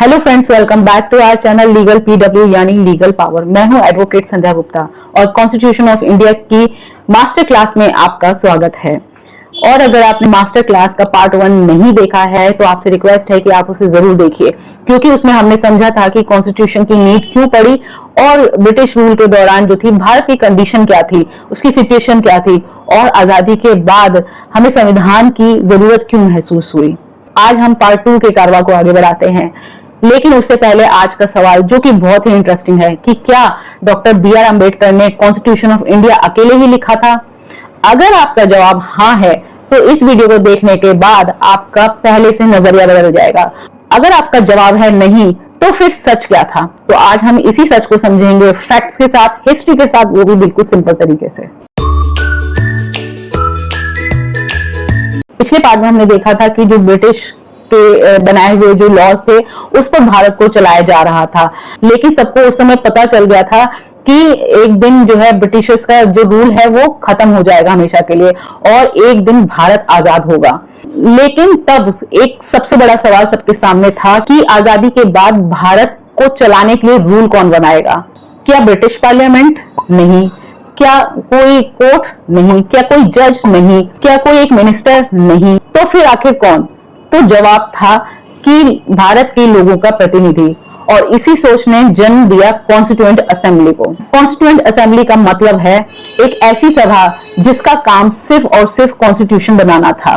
Hello friends, welcome back to our channel legal PW यानी legal power. मैं हूं advocate Sandhya Gupta और कॉन्स्टिट्यूशन ऑफ इंडिया की मास्टर क्लास में आपका स्वागत है। और अगर आपने मास्टर क्लास का पार्ट 1 नहीं देखा है तो आपसे रिक्वेस्ट है कि आप उसे जरूर देखिए, क्योंकि उसमें हमने समझा था कि कॉन्स्टिट्यूशन की नीड क्यों पड़ी और ब्रिटिश रूल के दौरान जो थी भारत की कंडीशन क्या थी, उसकी सिचुएशन क्या थी और आजादी के बाद हमें संविधान की जरूरत क्यों महसूस हुई। आज हम पार्ट 2 के कारवा को आगे बढ़ाते हैं, लेकिन उससे पहले आज का सवाल जो कि बहुत ही इंटरेस्टिंग है कि क्या डॉक्टर बी आर अम्बेडकर ने कॉन्स्टिट्यूशन ऑफ इंडिया अकेले ही लिखा था। अगर आपका जवाब हाँ है तो इस वीडियो को देखने के बाद आपका पहले से नजरिया बदल जाएगा। अगर आपका जवाब है नहीं तो फिर सच क्या था। तो आज हम इसी सच को समझेंगे फैक्ट्स के साथ, हिस्ट्री के साथ, वो भी बिल्कुल सिंपल तरीके से। पिछले पार्ट में हमने देखा था कि जो ब्रिटिश के बनाए हुए जो लॉज थे उस पर भारत को चलाया जा रहा था, लेकिन सबको उस समय पता चल गया था कि एक दिन जो है ब्रिटिशर्स का जो रूल है वो खत्म हो जाएगा हमेशा के लिए और एक दिन भारत आजाद होगा। लेकिन तब एक सबसे बड़ा सवाल सबके सामने था कि आजादी के बाद भारत को चलाने के लिए रूल कौन बनाएगा। क्या ब्रिटिश पार्लियामेंट? नहीं। क्या कोई कोर्ट? नहीं। क्या कोई जज? नहीं। क्या कोई एक मिनिस्टर? नहीं। तो फिर आखिर कौन? तो जवाब था कि भारत के लोगों का प्रतिनिधि, और इसी सोच ने जन्म दिया कॉन्स्टिट्यूएंट असेंबली को। कॉन्स्टिट्यूएंट असेंबली का मतलब है एक ऐसी सभा जिसका काम सिर्फ और सिर्फ कॉन्स्टिट्यूशन बनाना था।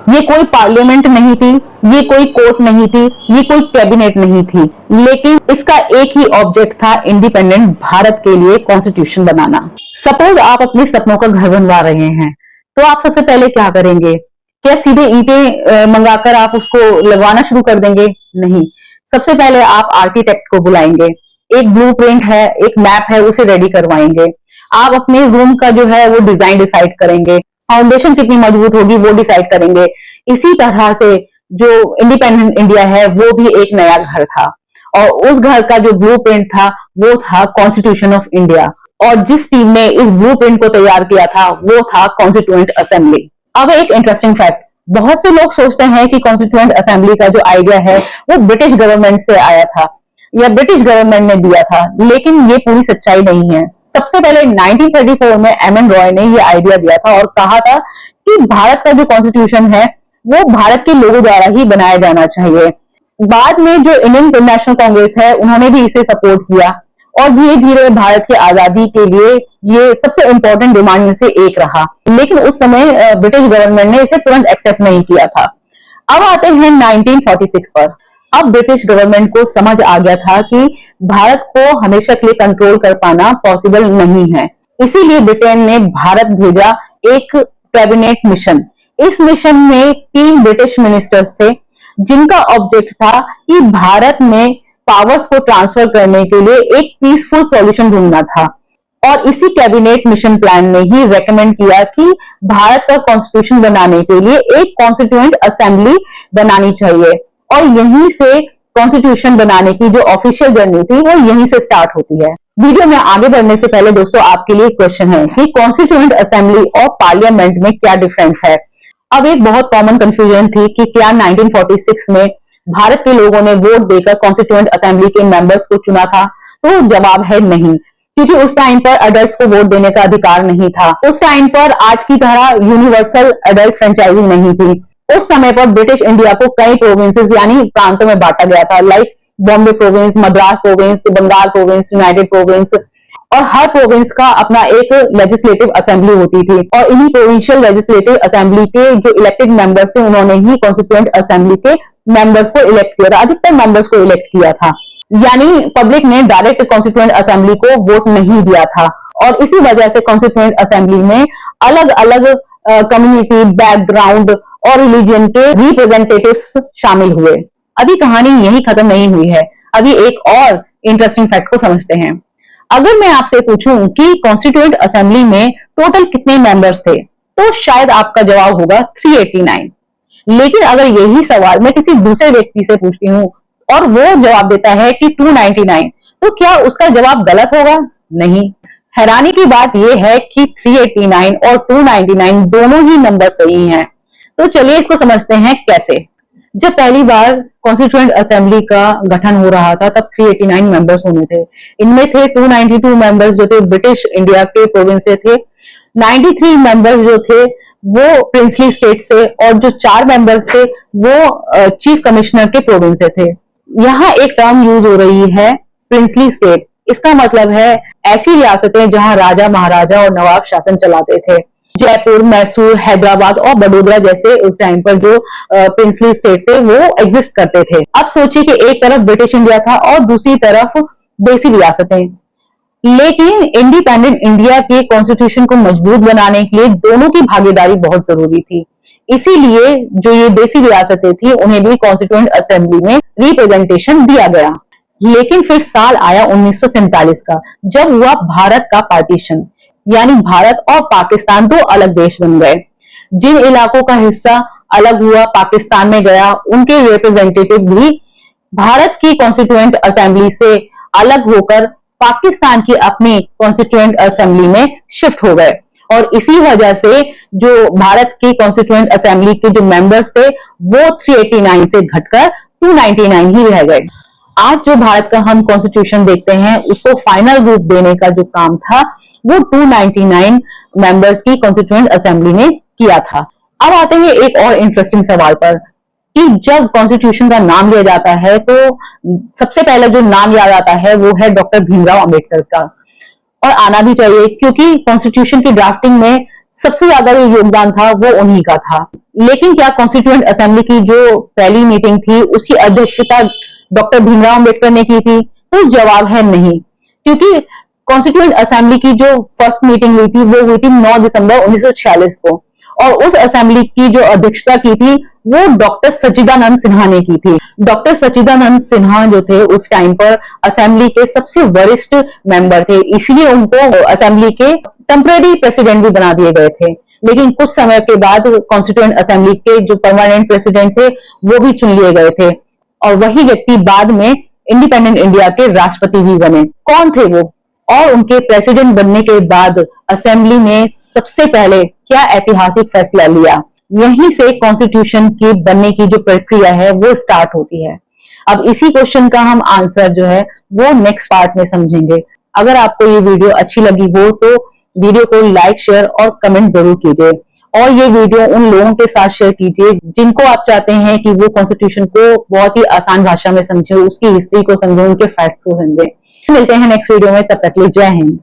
ये कोई पार्लियामेंट नहीं थी, ये कोई कोर्ट नहीं थी, ये कोई कैबिनेट नहीं थी, लेकिन इसका एक ही ऑब्जेक्ट था इंडिपेंडेंट भारत के लिए कॉन्स्टिट्यूशन बनाना। सपोज आप अपने सपनों का घर बनवा रहे हैं, तो आप सबसे पहले क्या करेंगे? क्या सीधे ईंटें मंगाकर आप उसको लगवाना शुरू कर देंगे? नहीं। सबसे पहले आप आर्किटेक्ट को बुलाएंगे, एक ब्लूप्रिंट है, एक मैप है, उसे रेडी करवाएंगे। आप अपने रूम का जो है वो डिजाइन डिसाइड करेंगे, फाउंडेशन कितनी मजबूत होगी वो डिसाइड करेंगे। इसी तरह से जो इंडिपेंडेंट इंडिया है वो भी एक नया घर था, और उस घर का जो ब्लूप्रिंट था वो था कॉन्स्टिट्यूशन ऑफ इंडिया, और जिस टीम ने इस ब्लूप्रिंट को तैयार किया था वो था कॉन्स्टिट्यूएंट असेंबली। अब एक इंटरेस्टिंग फैक्ट, बहुत से लोग सोचते हैं कि कॉन्स्टिट्यूएंट असेंबली का जो आइडिया है वो ब्रिटिश गवर्नमेंट से आया था या ब्रिटिश गवर्नमेंट ने दिया था, लेकिन ये पूरी सच्चाई नहीं है। सबसे पहले 1934 में एम एन रॉय ने ये आइडिया दिया था और कहा था कि भारत का जो कॉन्स्टिट्यूशन है वो भारत के लोगों द्वारा ही बनाया जाना चाहिए। बाद में जो इंडियन नेशनल कांग्रेस है उन्होंने भी इसे सपोर्ट किया और धीरे धीरे भारत की आजादी के लिए ये सबसे इंपॉर्टेंट डिमांड में से एक रहा, लेकिन उस समय ब्रिटिश गवर्नमेंट ने इसे तुरंत एक्सेप्ट नहीं किया था। अब आते हैं 1946 पर। अब ब्रिटिश गवर्नमेंट को समझ आ गया था कि भारत को हमेशा के लिए कंट्रोल कर पाना पॉसिबल नहीं है, इसीलिए ब्रिटेन ने भारत भेजा एक कैबिनेट मिशन। इस मिशन में 3 ब्रिटिश मिनिस्टर्स थे जिनका ऑब्जेक्ट था कि भारत में पावर्स को ट्रांसफर करने के लिए एक पीसफुल सॉल्यूशन ढूंढना था। और इसी कैबिनेट मिशन प्लान ने ही रेकमेंड किया कि भारत का कॉन्स्टिट्यूशन बनाने के लिए एक कॉन्स्टिट्यूएंट असेंबली बनानी चाहिए, और यहीं से कॉन्स्टिट्यूशन बनाने की जो ऑफिशियल जर्नी थी वो यहीं से स्टार्ट होती है। वीडियो में आगे बढ़ने से पहले दोस्तों आपके लिए क्वेश्चन है कि कॉन्स्टिट्यूएंट असेंबली और पार्लियामेंट में क्या डिफरेंस है। अब एक बहुत कॉमन कंफ्यूजन थी कि क्या 1946 में भारत के लोगों ने वोट देकर कॉन्स्टिट्यूएंट असेंबली के मेंबर्स को चुना था। तो जवाब है नहीं, क्योंकि उस टाइम पर अडल्ट को वोट देने का अधिकार नहीं था। उस टाइम पर आज की तरह यूनिवर्सल अडल्ट फ्रेंचाइजिंग नहीं थी। उस समय पर ब्रिटिश इंडिया को कई प्रोविंसेस यानी प्रांतों में बांटा गया था, like Bombay province, Madras province, Bengal province, united province, और हर प्रोविंस का अपना एक लेजिस्लेटिव असेंबली होती थी, और इन्हीं प्रोविंशियल लेजिस्लेटिव असेंबली के जो इलेक्टेड मेंबर्स थे उन्होंने ही कॉन्स्टिट्यूएंट असेंबली के मेंबर्स को इलेक्ट किया था, अधिकतर मेंबर्स को इलेक्ट किया था। यानी पब्लिक ने डायरेक्ट कॉन्स्टिट्यूएंट असेंबली को वोट नहीं दिया था, और इसी वजह से कॉन्स्टिट्यूएंट असेंबली में अलग अलग कम्युनिटी, बैकग्राउंड और रिलीजन के रिप्रेजेंटेटिव्स शामिल हुए। अभी कहानी यही खत्म नहीं हुई है, अभी एक और इंटरेस्टिंग फैक्ट को समझते हैं। अगर मैं आपसे पूछूं कि कॉन्स्टिट्यूएंट असेंबली में टोटल कितने मेंबर्स थे, तो शायद आपका जवाब होगा 389। लेकिन अगर यही सवाल मैं किसी दूसरे व्यक्ति से पूछती हूँ और वो जवाब देता है कि 299, तो क्या उसका जवाब गलत होगा? नहीं। हैरानी की बात यह है कि 389 और 299 दोनों ही नंबर सही हैं। तो चलिए इसको समझते हैं कैसे। जब पहली बार कॉन्स्टिट्यूएंट असेंबली का गठन हो रहा था तब 389 मेंबर्स होने थे। इनमें थे 292 मेंबर्स जो थे ब्रिटिश इंडिया के प्रोविंस से थे, 93 मेंबर्स जो थे वो प्रिंसली स्टेट से, और जो 4 मेंबर्स थे वो चीफ कमिश्नर के प्रोविंस से थे। यहाँ एक टर्म यूज हो रही है प्रिंसली स्टेट। इसका मतलब है ऐसी रियासतें जहां राजा महाराजा और नवाब शासन चलाते थे। जयपुर, मैसूर, हैदराबाद और बड़ोदरा जैसे उस टाइम पर जो प्रिंसली स्टेट थे वो एग्जिस्ट करते थे। अब सोचिए कि एक तरफ ब्रिटिश इंडिया था और दूसरी तरफ देसी रियासतें, लेकिन इंडिपेंडेंट इंडिया के कॉन्स्टिट्यूशन को मजबूत बनाने के लिए दोनों की भागीदारी बहुत जरूरी थी। इसीलिए जो ये देसी रियासतें थी उन्हें भी कॉन्स्टिट्यूएंट असेंबली में रिप्रेजेंटेशन दिया गया। लेकिन फिर साल आया 1947 का, जब हुआ भारत का पार्टीशन, यानी भारत और पाकिस्तान दो अलग देश बन गए। जिन इलाकों का हिस्सा अलग हुआ पाकिस्तान में गया, उनके रिप्रेजेंटेटिव भी भारत की कॉन्स्टिट्यूएंट असेंबली से अलग होकर पाकिस्तान की अपनी कॉन्स्टिट्यूएंट असेंबली में शिफ्ट हो गए। और इसी वजह से जो भारत की कॉन्स्टिट्यूएंट असेंबली के जो मेंबर्स थे वो 389 से घटकर 299 ही रह गए। आज जो भारत का हम कॉन्स्टिट्यूशन देखते हैं उसको फाइनल रूप देने का जो काम था वो 299 मेंबर्स की कॉन्स्टिट्यूएंट असेंबली ने किया था। अब आते हैं एक और इंटरेस्टिंग सवाल पर कि जब कॉन्स्टिट्यूशन का नाम लिया जाता है तो सबसे पहले जो नाम याद आता है वो है डॉक्टर भीमराव अंबेडकर का, और आना भी चाहिए क्योंकि कॉन्स्टिट्यूशन की ड्राफ्टिंग में सबसे ज्यादा जो योगदान था वो उन्हीं का था। लेकिन क्या कॉन्स्टिट्यूएंट असेंबली की जो पहली मीटिंग थी उसकी अध्यक्षता डॉक्टर भीमराव अंबेडकर ने की थी? तो जवाब है नहीं, क्योंकि कॉन्स्टिट्यूएंट असेंबली की जो फर्स्ट मीटिंग हुई थी वो हुई थी 9 दिसंबर 1946 को, और उस असेंबली की जो अध्यक्षता की थी वो डॉक्टर सच्चिदानंद सिन्हा ने की थी। डॉक्टर सच्चिदानंद सिन्हा जो थे उस टाइम पर असेंबली के सबसे वरिष्ठ मेंबर थे, इसलिए उनको असेंबली के टेम्परेरी प्रेसिडेंट भी बना दिए गए थे। लेकिन कुछ समय के बाद कॉन्स्टिट्यूएंट असेंबली के जो परमानेंट प्रेसिडेंट थे वो भी चुन लिए गए थे, और वही व्यक्ति बाद में इंडिपेंडेंट इंडिया के राष्ट्रपति भी बने। कौन थे वो? और उनके प्रेसिडेंट बनने के बाद असेंबली ने सबसे पहले क्या ऐतिहासिक फैसला लिया? यहीं से कॉन्स्टिट्यूशन की बनने की जो प्रक्रिया है वो स्टार्ट होती है। अब इसी क्वेश्चन का हम आंसर जो है वो नेक्स्ट पार्ट में समझेंगे। अगर आपको ये वीडियो अच्छी लगी हो तो वीडियो को लाइक, शेयर और कमेंट जरूर कीजिए, और ये वीडियो उन लोगों के साथ शेयर कीजिए जिनको आप चाहते हैं कि वो कॉन्स्टिट्यूशन को बहुत ही आसान भाषा में समझे, उसकी हिस्ट्री को समझे, उनके फैक्ट्स को समझे। मिलते हैं नेक्स्ट वीडियो में, तब तक के लिए जय हिंद।